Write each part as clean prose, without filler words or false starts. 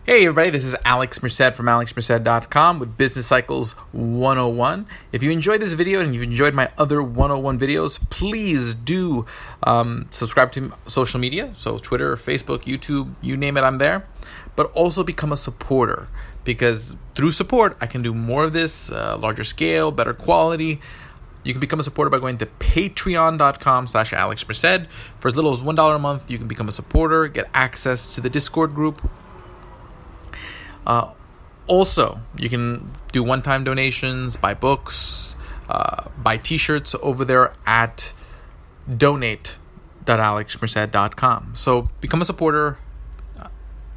Hey everybody, this is Alex Merced from alexmerced.com with Business Cycles 101. If you enjoyed this video and you've enjoyed my other 101 videos, please do subscribe to social media, so Twitter, Facebook, YouTube, you name it, I'm there. But also become a supporter, because through support, I can do more of this, larger scale, better quality. You can become a supporter by going to patreon.com/alexmerced. For as little as $1 a month, you can become a supporter, get access to the Discord group. Also, you can do one-time donations, buy books, buy t-shirts over there at donate.alexmerced.com. So become a supporter.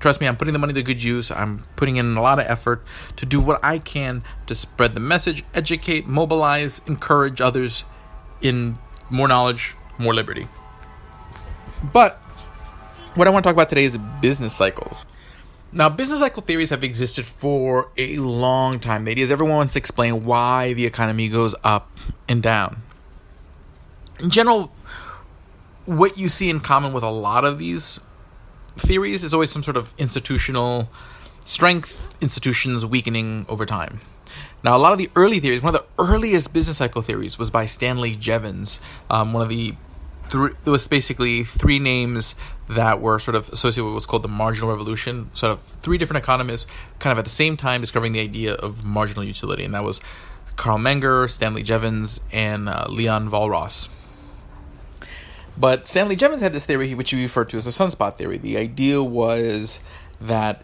Trust me, I'm putting the money to good use. I'm putting in a lot of effort to do what I can to spread the message, educate, mobilize, encourage others in more knowledge, more liberty. But what I want to talk about today is business cycles. Now, business cycle theories have existed for a long time. The idea is everyone wants to explain why the economy goes up and down. In general, what you see in common with a lot of these theories is always some sort of institutional strength, institutions weakening over time. Now, a lot of the early theories, one of the earliest business cycle theories was by Stanley Jevons, there was basically three names that were sort of associated with what's called the marginal revolution. Sort of three different economists kind of at the same time discovering the idea of marginal utility. And that was Carl Menger, Stanley Jevons, and Leon Walras. But Stanley Jevons had this theory, which he referred to as the sunspot theory. The idea was that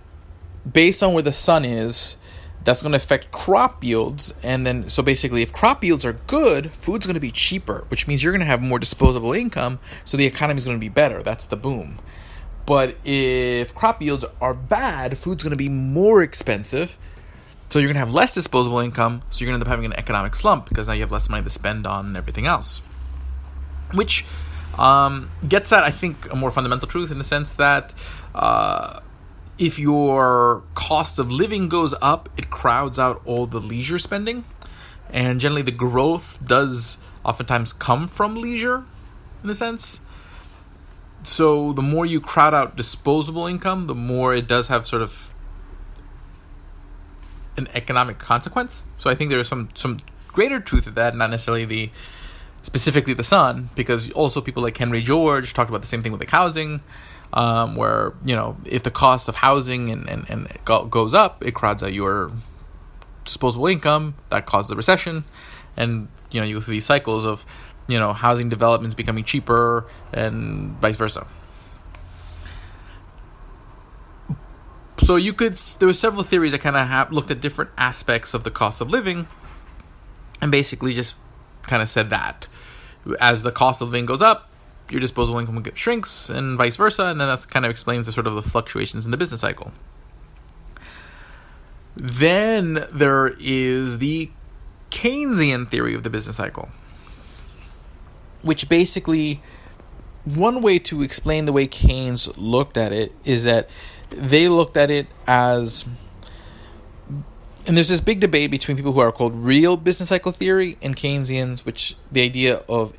based on where the sun is, that's going to affect crop yields. And then, so basically, if crop yields are good, food's going to be cheaper, which means you're going to have more disposable income, so the economy is going to be better. That's the boom. But if crop yields are bad, food's going to be more expensive, so you're going to have less disposable income, so you're going to end up having an economic slump, because now you have less money to spend on everything else. Which gets at, I think, a more fundamental truth in the sense that if your cost of living goes up, it crowds out all the leisure spending. And generally the growth does oftentimes come from leisure, in a sense. So the more you crowd out disposable income, the more it does have sort of an economic consequence. So I think there's some greater truth to that, not necessarily specifically the sun, because also people like Henry George talked about the same thing with like housing. Where, if the cost of housing and goes up, it crowds out your disposable income. That causes a recession. And, you go through these cycles of, housing developments becoming cheaper and vice versa. So there were several theories that kind of looked at different aspects of the cost of living and basically just kind of said that as the cost of living goes up, your disposable income shrinks and vice versa, and then that kind of explains the sort of the fluctuations in the business cycle. Then there is the Keynesian theory of the business cycle, which basically, one way to explain the way Keynes looked at it is that they looked at it as, and there's this big debate between people who are called real business cycle theory and Keynesians, which the idea of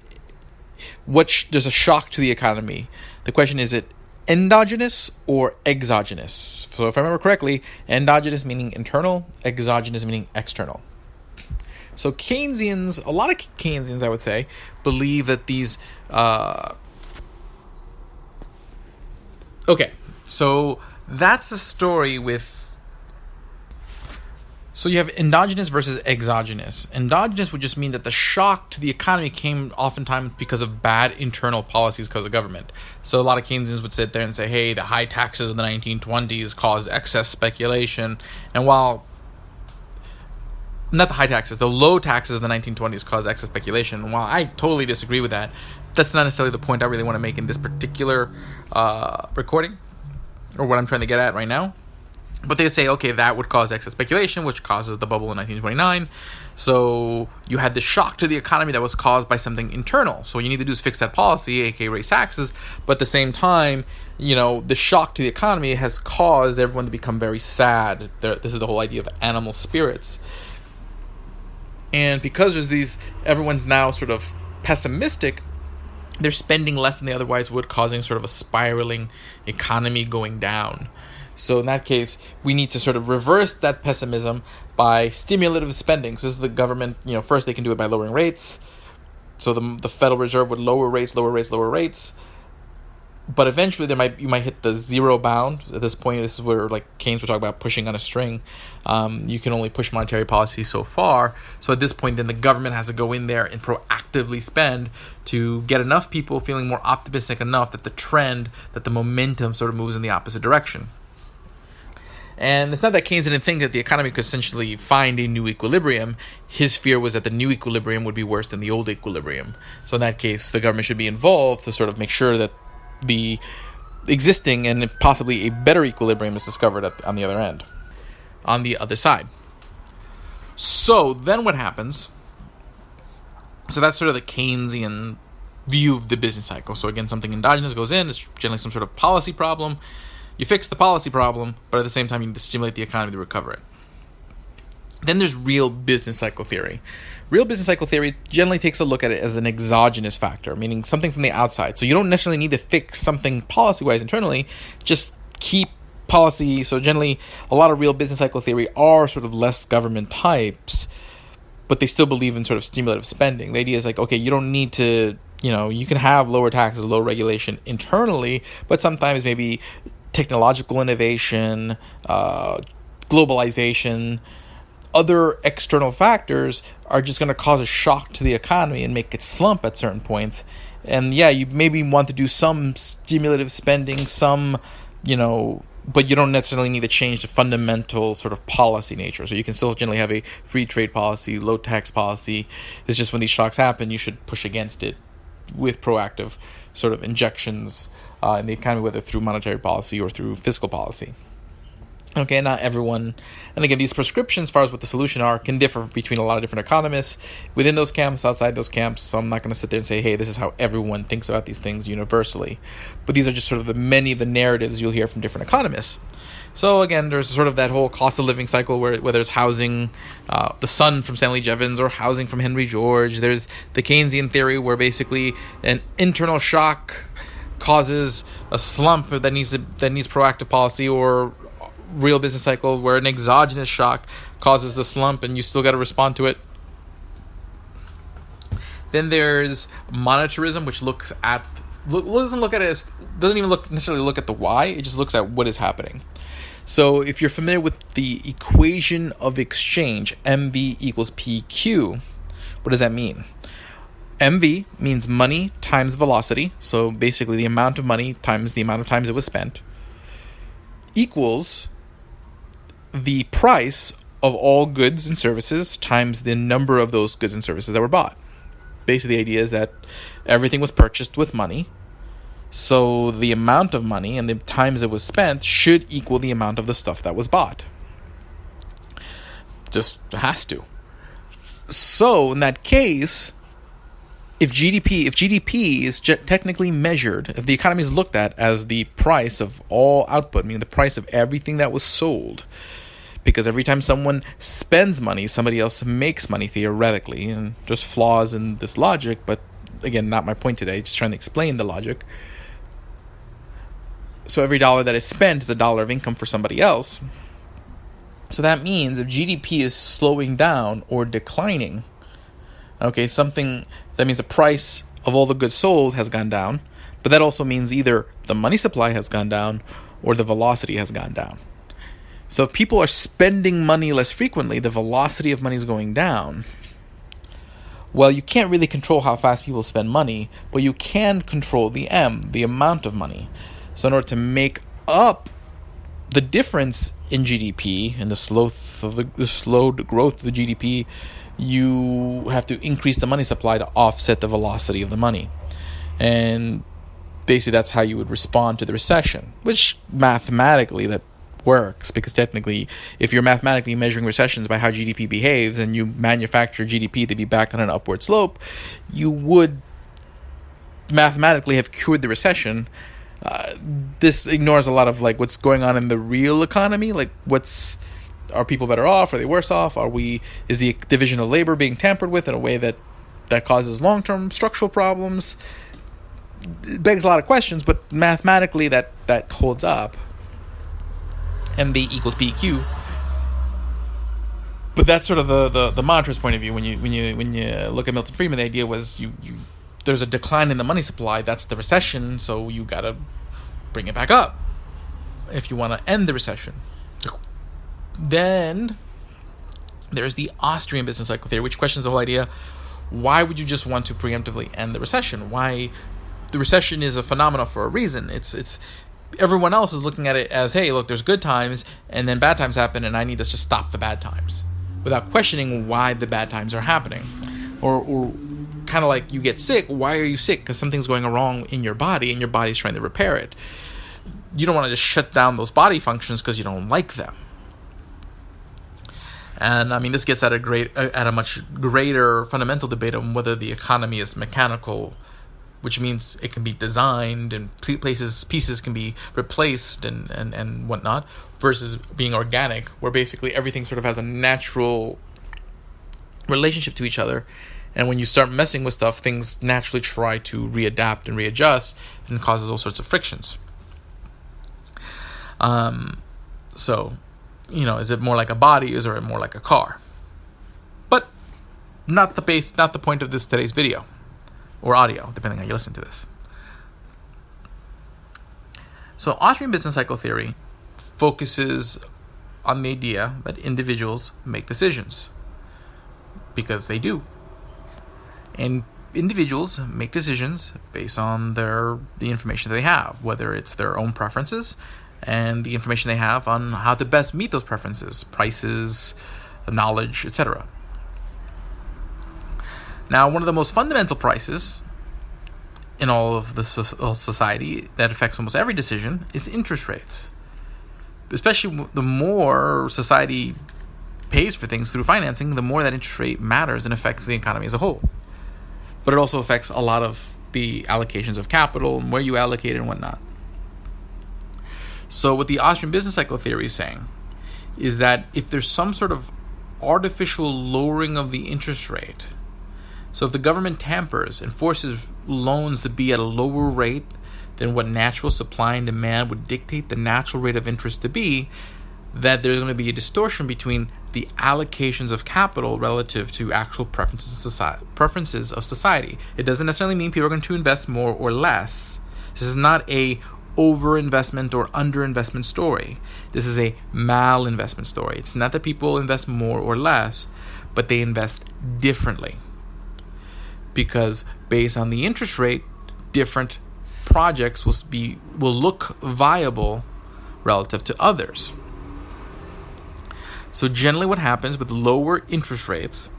there's a shock to the economy. The question is it endogenous or exogenous? So if I remember correctly, endogenous meaning internal, exogenous meaning external. So Keynesians, a lot of Keynesians, I would say, believe that these... Okay, so that's the story with... So you have endogenous versus exogenous. Endogenous would just mean that the shock to the economy came oftentimes because of bad internal policies because of government. So a lot of Keynesians would sit there and say, hey, the high taxes of the 1920s caused excess speculation. And while, not the high taxes, the low taxes of the 1920s caused excess speculation. And while I totally disagree with that, that's not necessarily the point I really want to make in this particular recording, or what I'm trying to get at right now. But they say, okay, that would cause excess speculation, which causes the bubble in 1929. So you had the shock to the economy that was caused by something internal. So what you need to do is fix that policy, aka raise taxes. But at the same time, the shock to the economy has caused everyone to become very sad. This is the whole idea of animal spirits. And because everyone's now sort of pessimistic, they're spending less than they otherwise would, causing sort of a spiraling economy going down. So in that case, we need to sort of reverse that pessimism by stimulative spending. So this is the government, first they can do it by lowering rates. So the Federal Reserve would lower rates. But eventually you might hit the zero bound. At this point, this is where, like Keynes would talk about pushing on a string. You can only push monetary policy so far. So at this point, then the government has to go in there and proactively spend to get enough people feeling more optimistic enough that the momentum sort of moves in the opposite direction. And it's not that Keynes didn't think that the economy could essentially find a new equilibrium. His fear was that the new equilibrium would be worse than the old equilibrium. So in that case, the government should be involved to sort of make sure that the existing and possibly a better equilibrium is discovered on the other end, on the other side. So then what happens? So that's sort of the Keynesian view of the business cycle. So again, something endogenous goes in. It's generally some sort of policy problem. You fix the policy problem, but at the same time, you need to stimulate the economy to recover it. Then there's real business cycle theory. Real business cycle theory generally takes a look at it as an exogenous factor, meaning something from the outside. So you don't necessarily need to fix something policy-wise internally, just keep policy. So generally, a lot of real business cycle theory are sort of less government types, but they still believe in sort of stimulative spending. The idea is like, okay, you don't need to, you can have lower taxes, low regulation internally, but sometimes maybe technological innovation, globalization, other external factors are just going to cause a shock to the economy and make it slump at certain points. And yeah, you maybe want to do some stimulative spending, but you don't necessarily need to change the fundamental sort of policy nature. So you can still generally have a free trade policy, low tax policy. It's just when these shocks happen, you should push against it with proactive sort of injections in the economy, whether through monetary policy or through fiscal policy. Okay, not everyone, and again, these prescriptions as far as what the solution are can differ between a lot of different economists within those camps, outside those camps. So I'm not going to sit there and say, hey, this is how everyone thinks about these things universally. But these are just sort of many of the narratives you'll hear from different economists. So again, there's sort of that whole cost of living cycle whether it's housing, the Sun from Stanley Jevons, or housing from Henry George. There's the Keynesian theory where basically an internal shock causes a slump that needs proactive policy, or real business cycle where an exogenous shock causes the slump and you still got to respond to it. Then there's monetarism, which doesn't even necessarily look at the why. It just looks at what is happening. So if you're familiar with the equation of exchange, MV equals PQ, what does that mean? MV means money times velocity, so basically the amount of money times the amount of times it was spent, equals the price of all goods and services times the number of those goods and services that were bought. Basically, the idea is that everything was purchased with money, so the amount of money and the times it was spent should equal the amount of the stuff that was bought. Just has to. So in that case, if GDP is technically measured, if the economy is looked at as the price of all output, meaning the price of everything that was sold, because every time someone spends money, somebody else makes money theoretically, and there's flaws in this logic, but again, not my point today, just trying to explain the logic. So every dollar that is spent is a dollar of income for somebody else. So that means if GDP is slowing down or declining, okay, that means the price of all the goods sold has gone down, but that also means either the money supply has gone down or the velocity has gone down. So if people are spending money less frequently, the velocity of money is going down. Well, you can't really control how fast people spend money, but you can control the amount of money. So in order to make up the difference in GDP and the slow growth of the GDP, you have to increase the money supply to offset the velocity of the money. And basically that's how you would respond to the recession, which mathematically that works, because technically if you're mathematically measuring recessions by how GDP behaves and you manufacture GDP to be back on an upward slope, you would mathematically have cured the recession. This ignores a lot of like what's going on in the real economy, like are people better off? Are they worse off? Is the division of labor being tampered with in a way that causes long-term structural problems? It begs a lot of questions, but mathematically that holds up. MV equals PQ. But that's sort of the monetarist point of view. When you look at Milton Friedman, the idea was there's a decline in the money supply. That's the recession. So you got to bring it back up if you want to end the recession. Then there's the Austrian business cycle theory, which questions the whole idea: why would you just want to preemptively end the recession? Why the recession is a phenomenon for a reason. It's everyone else is looking at it as, hey, look, there's good times and then bad times happen, and I need to just stop the bad times, without questioning why the bad times are happening. Or kind of like you get sick. Why are you sick? Because something's going wrong in your body, and your body's trying to repair it. You don't want to just shut down those body functions because you don't like them. And I mean, this gets at a much greater fundamental debate on whether the economy is mechanical, which means it can be designed and pieces can be replaced and whatnot, versus being organic, where basically everything sort of has a natural relationship to each other. And when you start messing with stuff, things naturally try to readapt and readjust, and causes all sorts of frictions. So, is it more like a body, or is it more like a car? But not the point of today's video or audio, depending on how you listen to this. So Austrian business cycle theory focuses on the idea that individuals make decisions, because they do. And individuals make decisions based on the information that they have, whether it's their own preferences and the information they have on how to best meet those preferences, prices, knowledge, etc. Now, one of the most fundamental prices in all of the society that affects almost every decision is interest rates. Especially the more society pays for things through financing, the more that interest rate matters and affects the economy as a whole. But it also affects a lot of the allocations of capital and where you allocate it and whatnot. So what the Austrian business cycle theory is saying is that if there's some sort of artificial lowering of the interest rate, so if the government tampers and forces loans to be at a lower rate than what natural supply and demand would dictate the natural rate of interest to be, that there's going to be a distortion between the allocations of capital relative to actual preferences of society. It doesn't necessarily mean people are going to invest more or less. This is not a over-investment or under-investment story. This is a mal-investment story. It's not that people invest more or less, but they invest differently. Because based on the interest rate, different projects will look viable relative to others. So generally what happens with lower interest rates,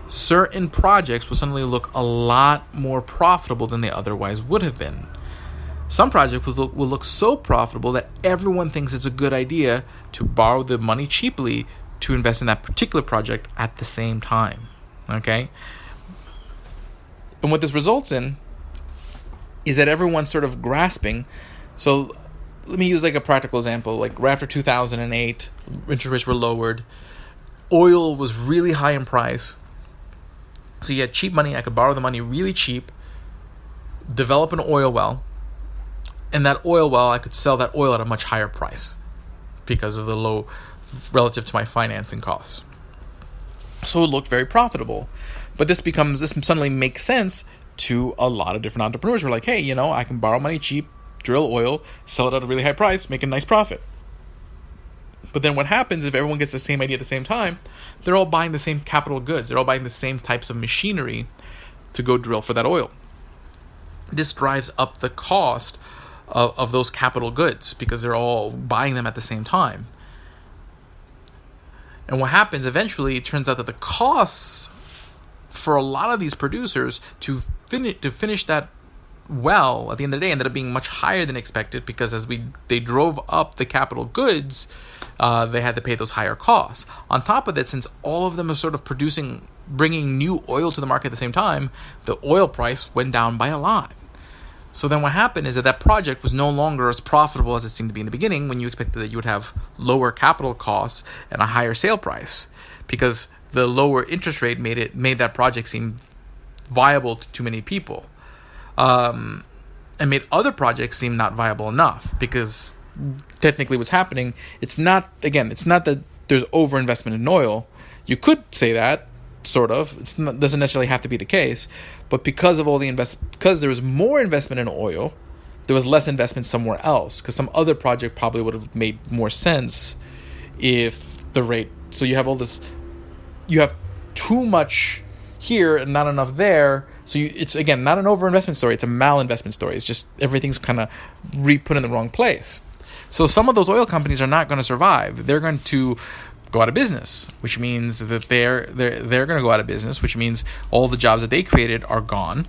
certain projects will suddenly look a lot more profitable than they otherwise would have been. Some projects will look so profitable that everyone thinks it's a good idea to borrow the money cheaply to invest in that particular project at the same time. Okay? And what this results in is that everyone's sort of grasping. So let me use like a practical example. Like right after 2008, interest rates were lowered. Oil was really high in price. So you had cheap money. I could borrow the money really cheap, develop an oil well, and that oil well, I could sell that oil at a much higher price because of the low relative to my financing costs. So it looked very profitable. But this suddenly makes sense to a lot of different entrepreneurs who are like, hey, I can borrow money cheap, drill oil, sell it at a really high price, make a nice profit. But then what happens if everyone gets the same idea at the same time? They're all buying the same capital goods. They're all buying the same types of machinery to go drill for that oil. This drives up the cost of those capital goods because they're all buying them at the same time. And what happens eventually, it turns out that the costs for a lot of these producers to finish that well at the end of the day ended up being much higher than expected, because as they drove up the capital goods, they had to pay those higher costs. On top of that, since all of them are sort of bringing new oil to the market at the same time, the oil price went down by a lot. So then what happened is that project was no longer as profitable as it seemed to be in the beginning, when you expected that you would have lower capital costs and a higher sale price, because the lower interest rate made that project seem viable to too many people, and made other projects seem not viable enough, because technically what's happening. It's not that there's overinvestment in oil. You could say that, sort of. Doesn't necessarily have to be the case, but because of all the because there was more investment in oil, there was less investment somewhere else, because some other project probably would have made more sense if the rate. So you have all this, you have too much here and not enough there. So it's again not an overinvestment story; it's a malinvestment story. It's just everything's kind of put in the wrong place. So some of those oil companies are not going to survive. They're going to go out of business, which means that they're going to go out of business, which means all the jobs that they created are gone.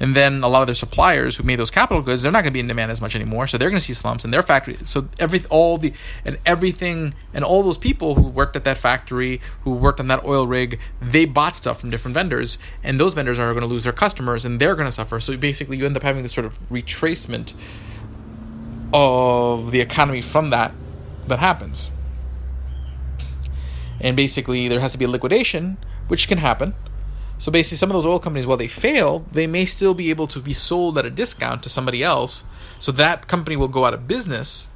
And then a lot of their suppliers who made those capital goods, they're not going to be in demand as much anymore, so they're going to see slumps in their factory. So all those people who worked at that factory, who worked on that oil rig, they bought stuff from different vendors, and those vendors are going to lose their customers, and they're going to suffer. So basically, you end up having this sort of retracement of the economy from that happens. And basically, there has to be a liquidation, which can happen. So basically, some of those oil companies, while they fail, they may still be able to be sold at a discount to somebody else. So that company will go out of business.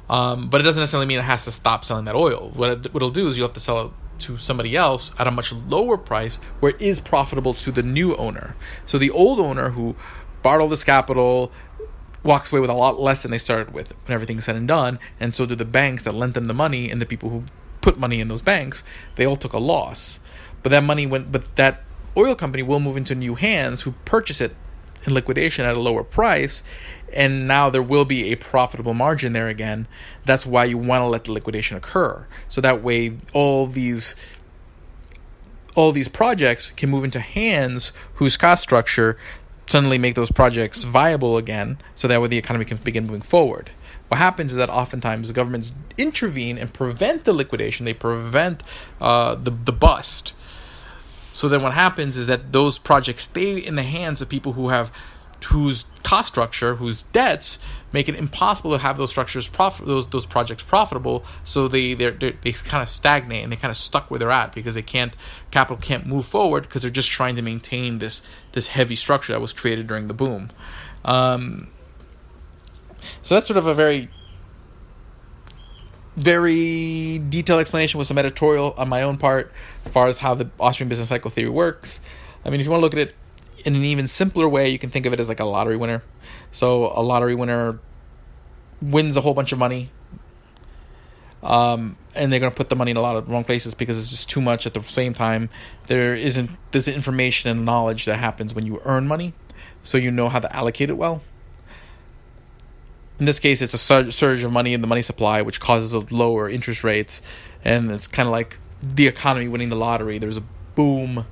But it doesn't necessarily mean it has to stop selling that oil. What it'll do is you'll have to sell it to somebody else at a much lower price where it is profitable to the new owner. So the old owner who borrowed all this capital walks away with a lot less than they started with when everything's said and done. And so do the banks that lent them the money, and the people who put money in those banks, they all took a loss. But that oil company will move into new hands who purchase it in liquidation at a lower price, and now there will be a profitable margin there again. That's why you want to let the liquidation occur. So that way all these projects can move into hands whose cost structure suddenly make those projects viable again, so that way the economy can begin moving forward. What happens is that oftentimes the governments intervene and prevent the liquidation. They prevent the bust. So then what happens is that those projects stay in the hands of people whose cost structure, whose debts, make it impossible to have those structures those projects profitable. So they kind of stagnate, and they kind of stuck where they're at because capital can't move forward because they're just trying to maintain this heavy structure that was created during the boom. So that's sort of a very, very detailed explanation with some editorial on my own part as far as how the Austrian business cycle theory works. I mean, if you want to look at it in an even simpler way, you can think of it as like a lottery winner. So a lottery winner wins a whole bunch of money, and they're going to put the money in a lot of wrong places because it's just too much. At the same time, there's information and knowledge that happens when you earn money, so you know how to allocate it well. In this case, it's a surge of money in the money supply, which causes lower interest rates, and it's kind of like the economy winning the lottery. There's a boom,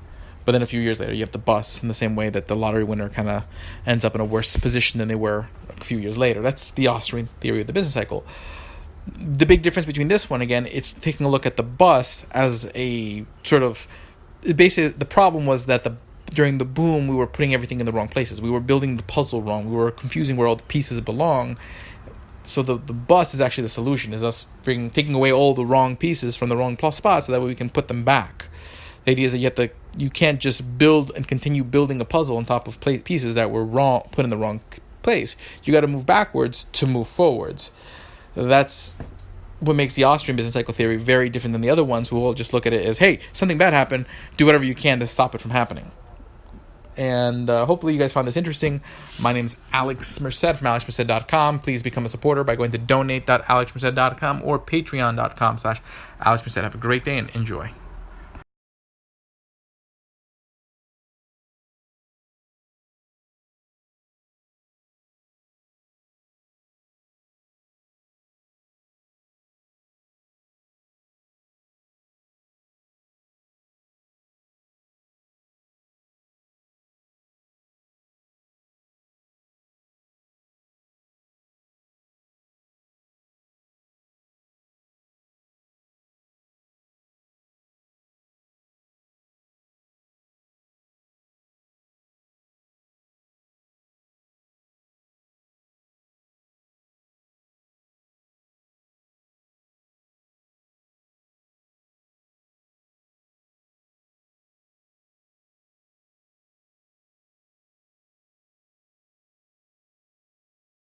but then a few years later, you have the bust, in the same way that the lottery winner kind of ends up in a worse position than they were a few years later. That's the Austrian theory of the business cycle. The big difference between this one, again, it's taking a look at the bust as a sort of... Basically, the problem was that during the boom, we were putting everything in the wrong places. We were building the puzzle wrong. We were confusing where all the pieces belong. So the bust is actually the solution, is us taking away all the wrong pieces from the wrong spots so that way we can put them back. The idea is that you can't just build and continue building a puzzle on top of pieces that were wrong, put in the wrong place. You got to move backwards to move forwards. That's what makes the Austrian business cycle theory very different than the other ones, who will just look at it as, hey, something bad happened, do whatever you can to stop it from happening. And hopefully you guys found this interesting. My name's Alex Merced from alexmerced.com. Please become a supporter by going to donate.alexmerced.com or patreon.com/alexmerced. Have a great day and enjoy.